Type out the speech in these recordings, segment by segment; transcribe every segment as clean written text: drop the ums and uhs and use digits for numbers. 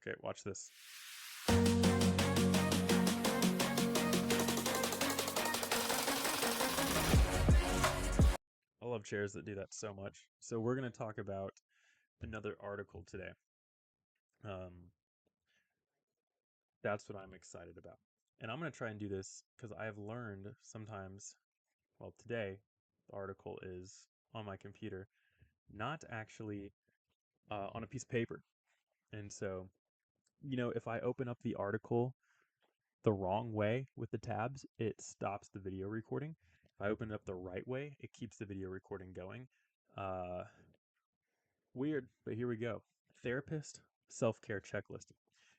Okay, watch this. I love chairs that do that so much. So we're going to talk about another article today. Um, that's what I'm excited about. And I'm going to try and do this because I have learned sometimes, well, today, the article is on my computer, not actually on a piece of paper. And so, if I open up the article the wrong way with the tabs, it stops the video recording. If I open it up the right way, it keeps the video recording going. Uh, Weird, but here we go. Therapist self care checklist.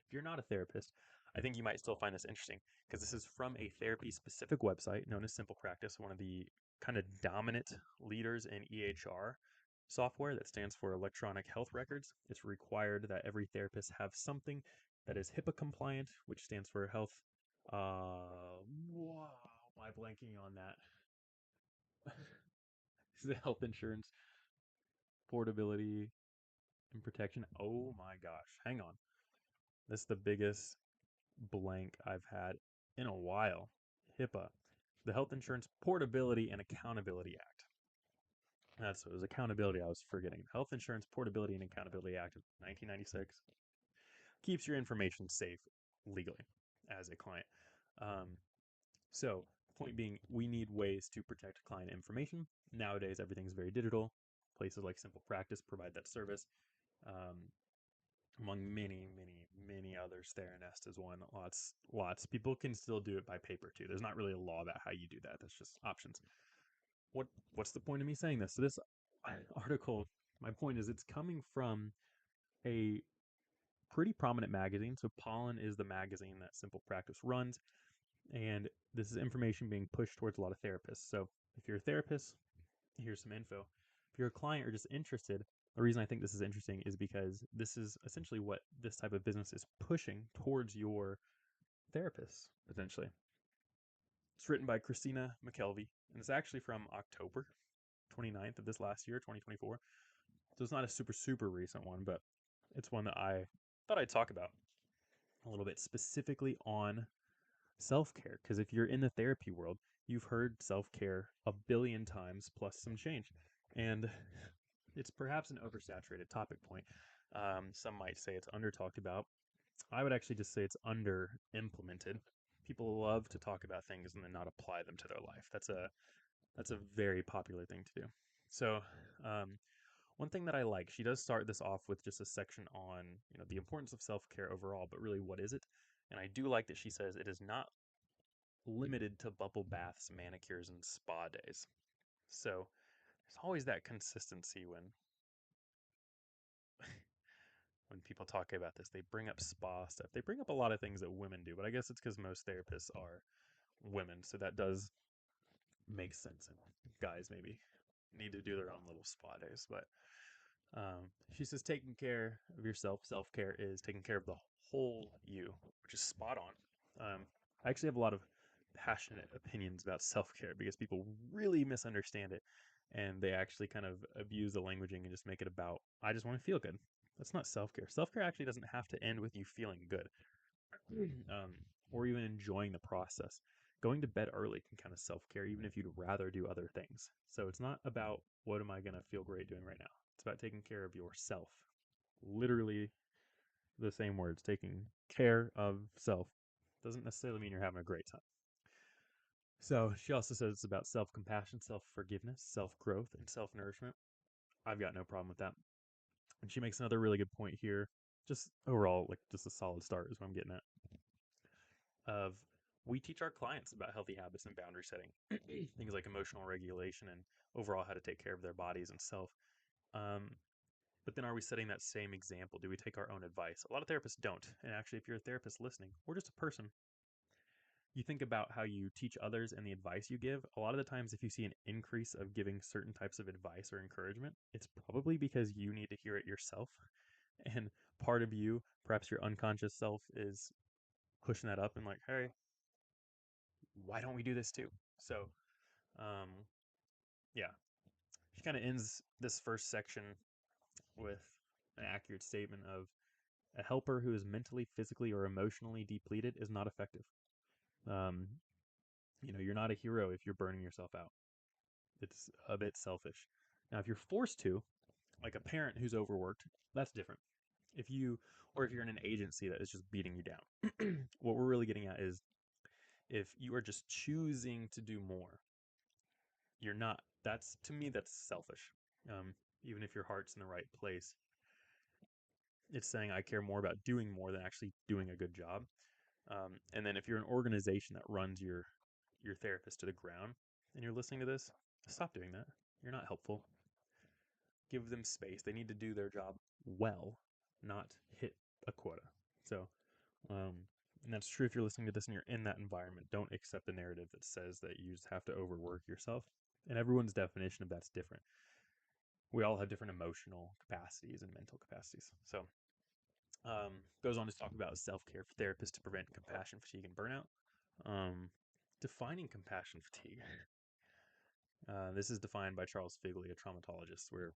If you're not a therapist, I think you might still find this interesting because this is from a therapy specific website known as Simple Practice, one of the kind of dominant leaders in EHR software that stands for electronic health records. It's required that every therapist have something that is HIPAA compliant, which stands for health. Wow, am I blanking on that? Is it health insurance portability and protection? Oh my gosh, hang on. This is the biggest blank I've had in a while. HIPAA, the Health Insurance Portability and Accountability Act. That's what it was, accountability I was forgetting. Health Insurance Portability and Accountability Act of 1996 keeps your information safe legally as a client. Um, so, point being, we need ways to protect client information. Nowadays, everything's very digital. Places like Simple Practice provide that service. Um, among many others. Theranest is one. Lots. People can still do it by paper too. There's not really a law about how you do that. That's just options. What what's the point of me saying this? So this article, my point is, it's coming from a pretty prominent magazine. So Pollen is the magazine that Simple Practice runs, and this is information being pushed towards a lot of therapists. So if you're a therapist, here's some info. If you're a client or just interested, the reason I think this is interesting is because this is essentially what this type of business is pushing towards your therapists, potentially. It's written by Christina McKelvey, and it's actually from October 29th of this last year, 2024. So it's not a super recent one, but it's one that I thought I'd talk about a little bit specifically on self care. Because if you're in the therapy world, you've heard self care a billion times plus some change. And it's perhaps an oversaturated topic point. Some might say it's under talked about. I would actually just say it's under implemented. People love to talk about things and then not apply them to their life. That's a very popular thing to do. So, um, one thing that I like, she does start this off with just a section on the importance of self care overall, but really what is it? And I do like that she says it is not limited to bubble baths, manicures, and spa days. So there's always that consistency when people talk about this. They bring up spa stuff. They bring up a lot of things that women do, but I guess it's because most therapists are women, so that does make sense. And guys maybe need to do their own little spa days, but she says taking care of yourself, self care is taking care of the whole you, which is spot on. I actually have a lot of passionate opinions about self care because people really misunderstand it and they actually kind of abuse the languaging and just make it about, I just want to feel good. That's not self care. Self care actually doesn't have to end with you feeling good um, or even enjoying the process. Going to bed early can kind of self care, even if you'd rather do other things. So it's not about what am I going to feel great doing right now. It's about taking care of yourself. Literally the same words, taking care of self. Doesn't necessarily mean you're having a great time. So she also says it's about self compassion, self forgiveness, self growth, and self nourishment. I've got no problem with that. And she makes another really good point here. Just overall, like just a solid start is what I'm getting at. Of we teach our clients about healthy habits and boundary setting, things like emotional regulation and overall how to take care of their bodies and self. Um, but then are we setting that same example? Do we take our own advice? A lot of therapists don't. And actually, if you're a therapist listening, or just a person, you think about how you teach others and the advice you give. A lot of the times, if you see an increase of giving certain types of advice or encouragement, it's probably because you need to hear it yourself. And part of you, perhaps your unconscious self, is pushing that up and like, hey, why don't we do this too? So, um, yeah, she kind of ends this first section with an accurate statement of A helper who is mentally, physically, or emotionally depleted is not effective. Um, you're not a hero if you're burning yourself out. It's a bit selfish. Now, if you're forced to, like a parent who's overworked, that's different. If you're in an agency that is just beating you down, what we're really getting at is if you are just choosing to do more, you're not. That's to me, that's selfish. Even if your heart's in the right place, it's saying I care more about doing more than actually doing a good job. And then if you're an organization that runs your therapist to the ground and you're listening to this, stop doing that. You're not helpful. Give them space. They need to do their job well, not hit a quota. So, um, and that's true if you're listening to this and you're in that environment. Don't accept the narrative that says that you just have to overwork yourself. And everyone's definition of that's different. We all have different emotional capacities and mental capacities. So, goes on to talk about self-care for therapists to prevent compassion fatigue and burnout. Um, Defining compassion fatigue. This is defined by Charles Figley, a traumatologist, where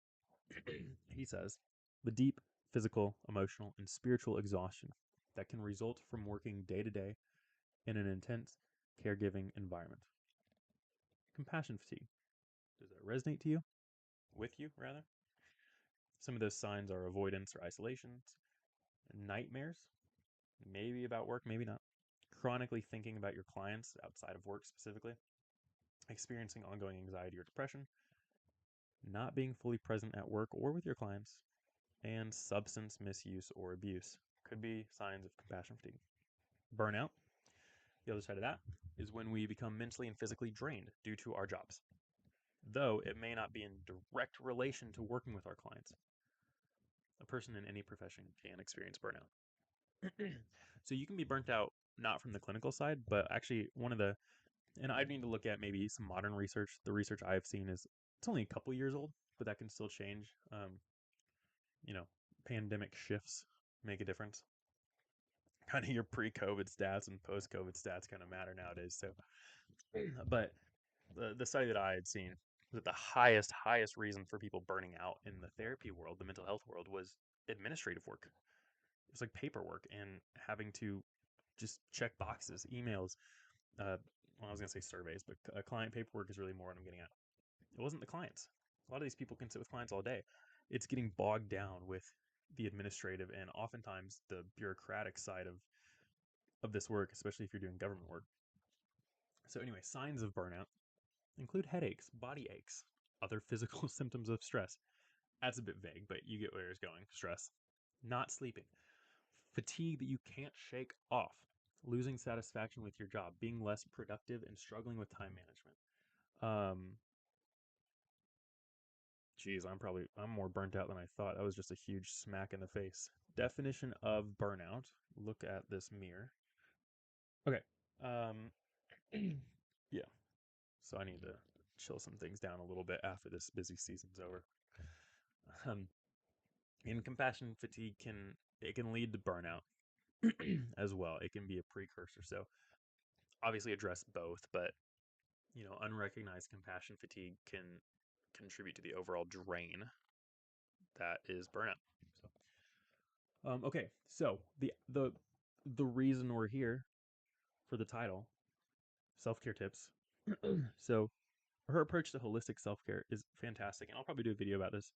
he says the deep physical, emotional, and spiritual exhaustion that can result from working day to day in an intense caregiving environment. Compassion fatigue. Does that resonate to you? With you, rather? Some of those signs are avoidance or isolation, nightmares, maybe about work, maybe not. Chronically thinking about your clients outside of work specifically, experiencing ongoing anxiety or depression, not being fully present at work or with your clients, and substance misuse or abuse could be signs of compassion fatigue. Burnout, the other side of that, is when we become mentally and physically drained due to our jobs, though it may not be in direct relation to working with our clients. A person in any profession can experience burnout. So you can be burnt out not from the clinical side, but actually and I need to look at maybe some modern research. The research I've seen is it's only a couple years old, but that can still change. You know, pandemic shifts make a difference. Kind of your pre-COVID stats and post-COVID stats kind of matter nowadays. So, but the study that I had seen was that the highest reason for people burning out in the therapy world, the mental health world, was administrative work. It was like paperwork and having to just check boxes, emails. Well, I was gonna say surveys, but client paperwork is really more what I'm getting at. It wasn't the clients. A lot of these people can sit with clients all day. It's getting bogged down with the administrative and oftentimes the bureaucratic side of this work, especially if you're doing government work. So anyway, signs of burnout include headaches, body aches, other physical symptoms of stress. That's a bit vague, but you get where it's going. Stress, not sleeping, fatigue that you can't shake off, losing satisfaction with your job, being less productive, and struggling with time management. Um, Geez, I'm more burnt out than I thought. That was just a huge smack in the face. Definition of burnout. Look at this mirror. Okay. Um, yeah. So I need to chill some things down a little bit after this busy season's over. Um, and compassion fatigue can lead to burnout as well. It can be a precursor. So obviously address both, but unrecognized compassion fatigue can contribute to the overall drain that is burnout. Okay, so the reason we're here for the title, self care tips. So her approach to holistic self care is fantastic, and I'll probably do a video about this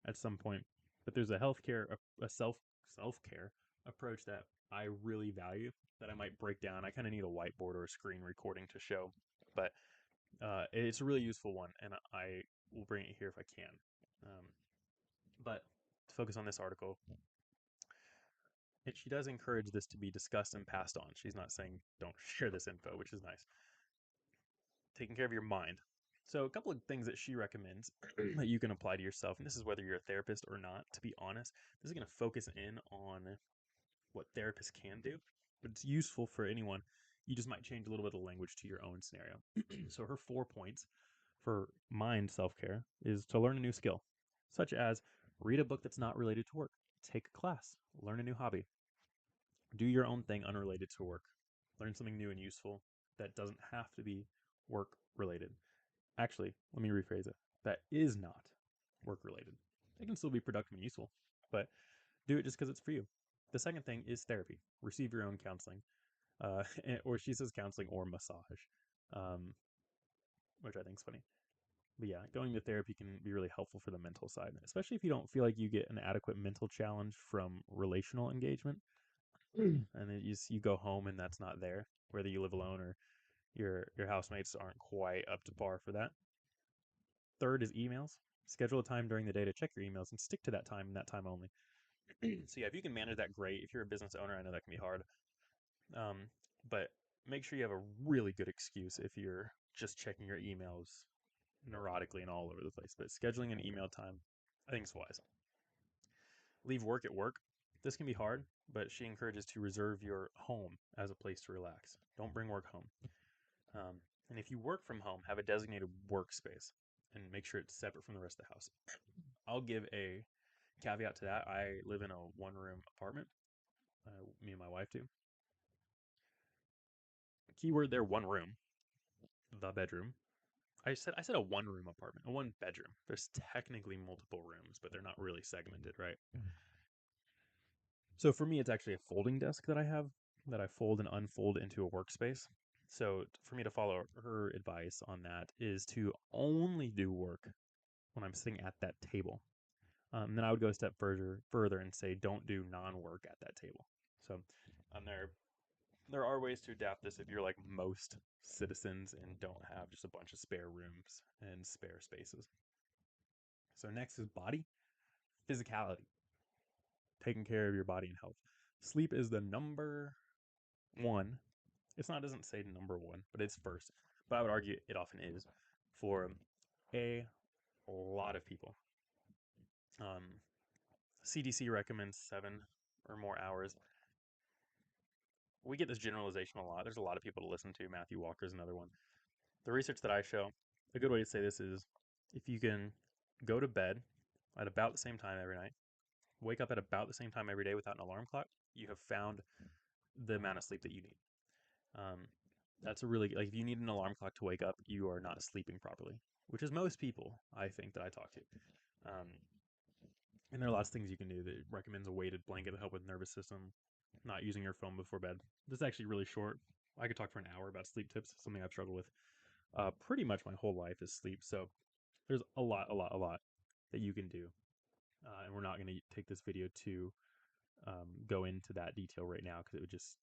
at some point. But there's a self care approach that I really value that I might break down. I kind of need a whiteboard or a screen recording to show, but it's a really useful one, and I will bring it here if I can. Um, but to focus on this article, and she does encourage this to be discussed and passed on. She's not saying don't share this info, which is nice. Taking care of your mind. So, a couple of things that she recommends that you can apply to yourself, and this is whether you're a therapist or not, to be honest. This is going to focus in on what therapists can do, but it's useful for anyone. You just might change a little bit of language to your own scenario. So, her 4 points for mind self care is to learn a new skill, such as read a book that's not related to work, take a class, learn a new hobby, do your own thing unrelated to work. Learn something new and useful that doesn't have to be work related. Actually, let me rephrase it. That is not work related. It can still be productive and useful, but do it just because it's for you. The second thing is therapy. Receive your own counseling, or she says counseling or massage, um, which I think is funny. But yeah, going to therapy can be really helpful for the mental side, especially if you don't feel like you get an adequate mental challenge from relational engagement. And then you go home and that's not there, whether you live alone or your housemates aren't quite up to par for that. Third is emails. Schedule a time during the day to check your emails and stick to that time and that time only. So yeah, if you can manage that, great. If you're a business owner, I know that can be hard. Um, but make sure you have a really good excuse if you're just checking your emails neurotically and all over the place. But scheduling an email time, I think is wise. Leave work at work. This can be hard, but she encourages to reserve your home as a place to relax. Don't bring work home. Um, and if you work from home, have a designated workspace and make sure it's separate from the rest of the house. I'll give a caveat to that. I live in a one-room apartment. Me and my wife do. Keyword there, one room, the bedroom. I said a one-room apartment, a one bedroom. There's technically multiple rooms, but they're not really segmented, right? So for me, it's actually a folding desk that I have that I fold and unfold into a workspace. So for me to follow her advice on that is to only do work when I'm sitting at that table. Then I would go a step further and say don't do non-work at that table. So there are ways to adapt this if you're like most citizens and don't have just a bunch of spare rooms and spare spaces. So next is body physicality, taking care of your body and health. Sleep is the number one. It's not doesn't say number one, but it's first. But I would argue it often is for a lot of people. CDC recommends 7 or more hours. We get this generalization a lot. There's a lot of people to listen to. Matthew Walker's another one. The research that I show, a good way to say this is if you can go to bed at about the same time every night, wake up at about the same time every day without an alarm clock, you have found the amount of sleep that you need. Um, that's a really, like, if you need an alarm clock to wake up, you are not sleeping properly, which is most people, I think, that I talk to. Um, and there are lots of things you can do that recommends a weighted blanket to help with nervous system, not using your phone before bed. This is actually really short. I could talk for an hour about sleep tips, something I've struggled with pretty much my whole life is sleep. So there's a lot that you can do. And we're not going to take this video to go into that detail right now because it would just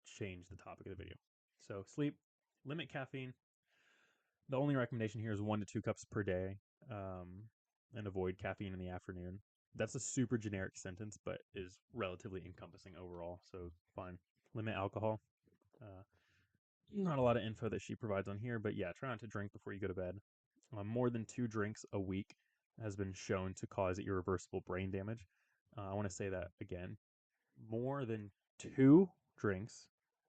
change the topic of the video. So sleep, limit caffeine. The only recommendation here is 1 to 2 cups per day, and avoid caffeine in the afternoon. That's a super generic sentence, but is relatively encompassing overall. So fine. Limit alcohol. Uh, Not a lot of info that she provides on here, but yeah, try not to drink before you go to bed. More than 2 drinks a week has been shown to cause irreversible brain damage. I want to say that again. More than 2 drinks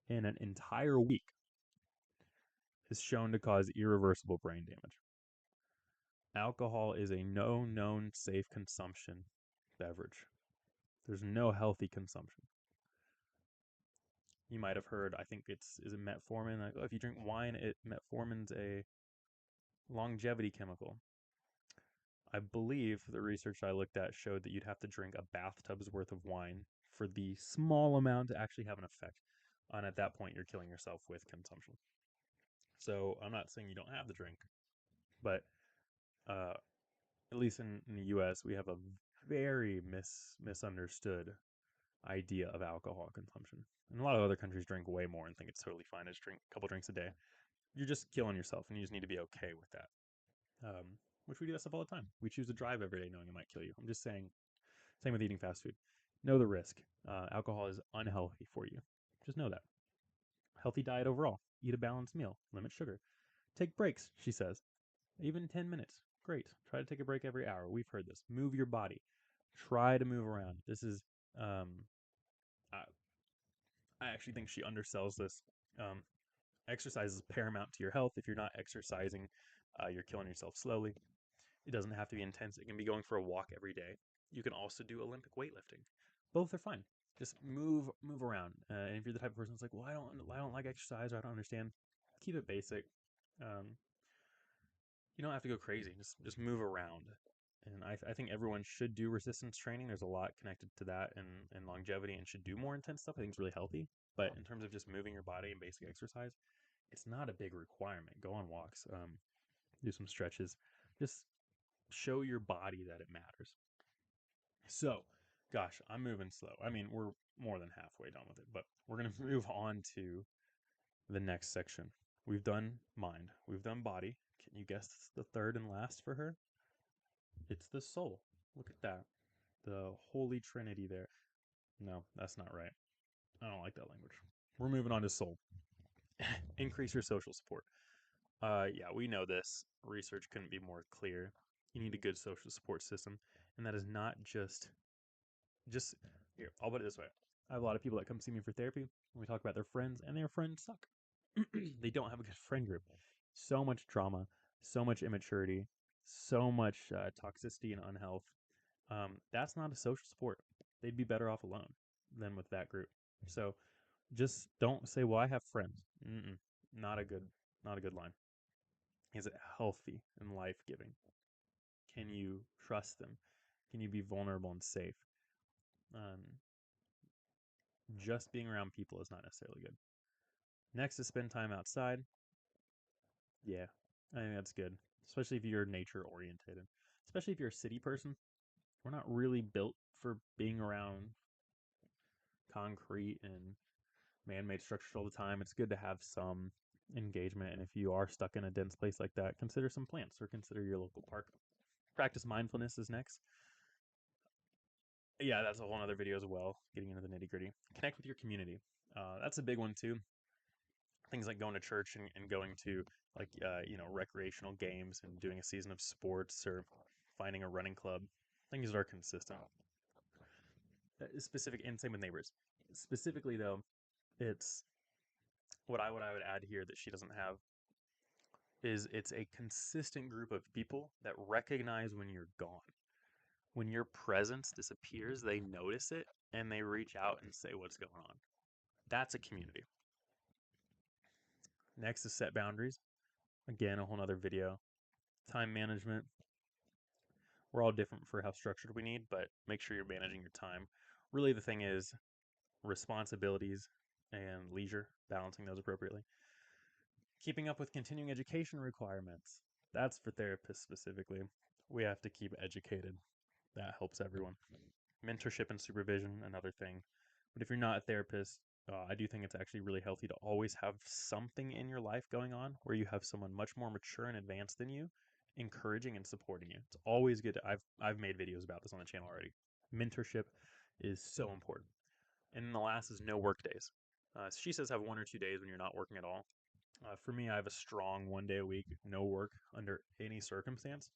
in an entire week is shown to cause irreversible brain damage. Alcohol is a no known safe consumption beverage. There's no healthy consumption. You might have heard, I think is it metformin? Like, oh, if you drink wine, metformin's a longevity chemical. I believe the research I looked at showed that you'd have to drink a bathtub's worth of wine for the small amount to actually have an effect. And at that point, you're killing yourself with consumption. So I'm not saying you don't have the drink, but uh, at least in the U.S., we have a very misunderstood idea of alcohol consumption. And a lot of other countries drink way more and think it's totally fine to just drink a couple drinks a day. You're just killing yourself, and you just need to be okay with that. Which we do that stuff all the time. We choose to drive every day knowing it might kill you. I'm just saying, same with eating fast food. Know the risk. Alcohol is unhealthy for you. Just know that. Healthy diet overall. Eat a balanced meal. Limit sugar. Take breaks, she says. Even 10 minutes. Great. Try to take a break every hour. We've heard this. Move your body. Try to move around. This is, I, I actually think she undersells this. Um, Exercise is paramount to your health. If you're not exercising, you're killing yourself slowly. It doesn't have to be intense. It can be going for a walk every day. You can also do Olympic weightlifting. Both are fine. Just move around. And if you're the type of person that's like, well, I don't like exercise, or I don't understand, keep it basic. You don't have to go crazy. Just move around. And I think everyone should do resistance training. There's a lot connected to that and longevity, and should do more intense stuff. I think it's really healthy. But in terms of just moving your body and basic exercise, it's not a big requirement. Go on walks, do some stretches, just show your body that it matters. So, gosh, I'm moving slow. I mean, we're more than halfway done with it, but we're going to move on to the next section. We've done mind, we've done body. Can you guess the third and last for her? It's the soul. Look at that. The Holy Trinity there. No, that's not right. I don't like that language. We're moving on to soul. Increase your social support. Yeah, we know this. Research couldn't be more clear. You need a good social support system, and that is not just here. I'll put it this way: I have a lot of people that come see me for therapy, and we talk about their friends, and their friends suck. They don't have a good friend group. So much trauma, so much immaturity, so much toxicity and unhealth. That's not a social support. They'd be better off alone than with that group. So just don't say, "Well, I have friends." Mm-mm, not a good, not a good line. Is it healthy and life giving? Can you trust them? Can you be vulnerable and safe? Um, just being around people is not necessarily good. Next is spend time outside. Yeah, I think that's good, especially if you're nature oriented, especially if you're a city person. We're not really built for being around concrete and man-made structures all the time. It's good to have some engagement, and if you are stuck in a dense place like that, consider some plants or consider your local park. Practice mindfulness is next. Yeah, that's a whole other video as well, getting into the nitty-gritty. Connect with your community. That's a big one too. Things like going to church and going to like recreational games and doing a season of sports or finding a running club. Things that are consistent. Specific, and same with neighbors. Specifically though, it's what I would add here that she doesn't have is it's a consistent group of people that recognize when you're gone. When your presence disappears, they notice it and they reach out and say what's going on. That's a community. Next is set boundaries. Again, a whole nother video. Time management. We're all different for how structured we need, but make sure you're managing your time. Really, the thing is responsibilities and leisure, balancing those appropriately. Keeping up with continuing education requirements. That's for therapists specifically. We have to keep educated. That helps everyone. Mentorship and supervision, another thing. But if you're not a therapist, I do think it's actually really healthy to always have something in your life going on where you have someone much more mature and advanced than you, encouraging and supporting you. It's always good. I've made videos about this on the channel already. Mentorship is so important. And then the last is no work days. She says have 1 or 2 days when you're not working at all. For me, I have a strong 1 day a week, no work under any circumstance.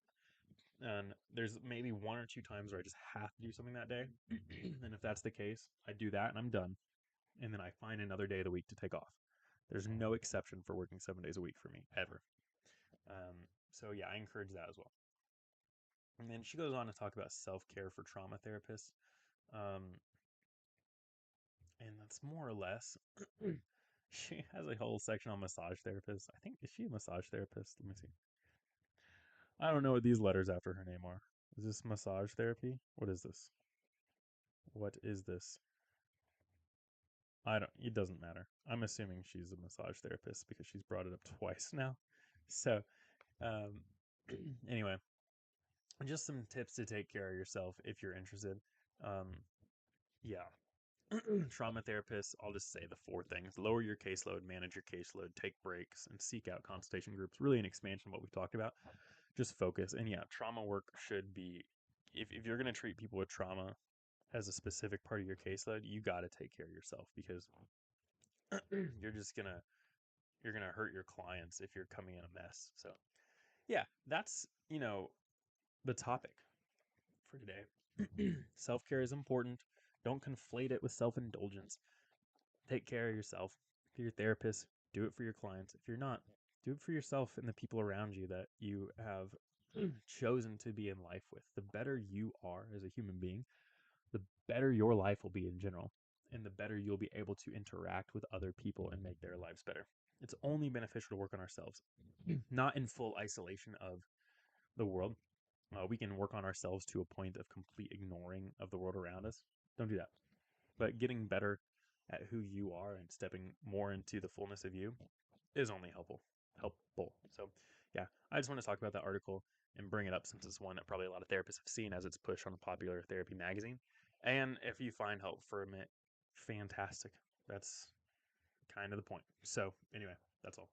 And there's maybe 1 or 2 times where I just have to do something that day. And if that's the case, I do that and I'm done. And then I find another day of the week to take off. There's no exception for working 7 days a week for me, ever. So yeah, I encourage that as well. And then she goes on to talk about self-care for trauma therapists. Um, and that's more or less. She has a whole section on massage therapists. I think, is she a massage therapist? Let me see. I don't know what these letters after her name are. Is this massage therapy? What is this? What is this? I don't, it doesn't matter. I'm assuming she's a massage therapist because she's brought it up twice now. So, um, anyway, just some tips to take care of yourself if you're interested. Um, yeah. Trauma therapists, I'll just say the 4 things: lower your caseload, manage your caseload, take breaks, and seek out consultation groups. Really an expansion of what we've talked about. Just focus. And yeah, trauma work should be, if you're going to treat people with trauma as a specific part of your caseload, you got to take care of yourself because you're just going to, you're going to hurt your clients if you're coming in a mess. So yeah, that's, the topic for today. Self-care is important. Don't conflate it with self-indulgence. Take care of yourself. If you're a therapist, do it for your clients. If you're not, do it for yourself and the people around you that you have chosen to be in life with. The better you are as a human being, the better your life will be in general, and the better you'll be able to interact with other people and make their lives better. It's only beneficial to work on ourselves, not in full isolation of the world. we can work on ourselves to a point of complete ignoring of the world around us. Don't do that. But getting better at who you are and stepping more into the fullness of you is only helpful. Helpful. So, yeah, I just want to talk about that article and bring it up since it's one that probably a lot of therapists have seen as it's pushed on a popular therapy magazine. And if you find help from it, fantastic. That's kind of the point. So, anyway, that's all.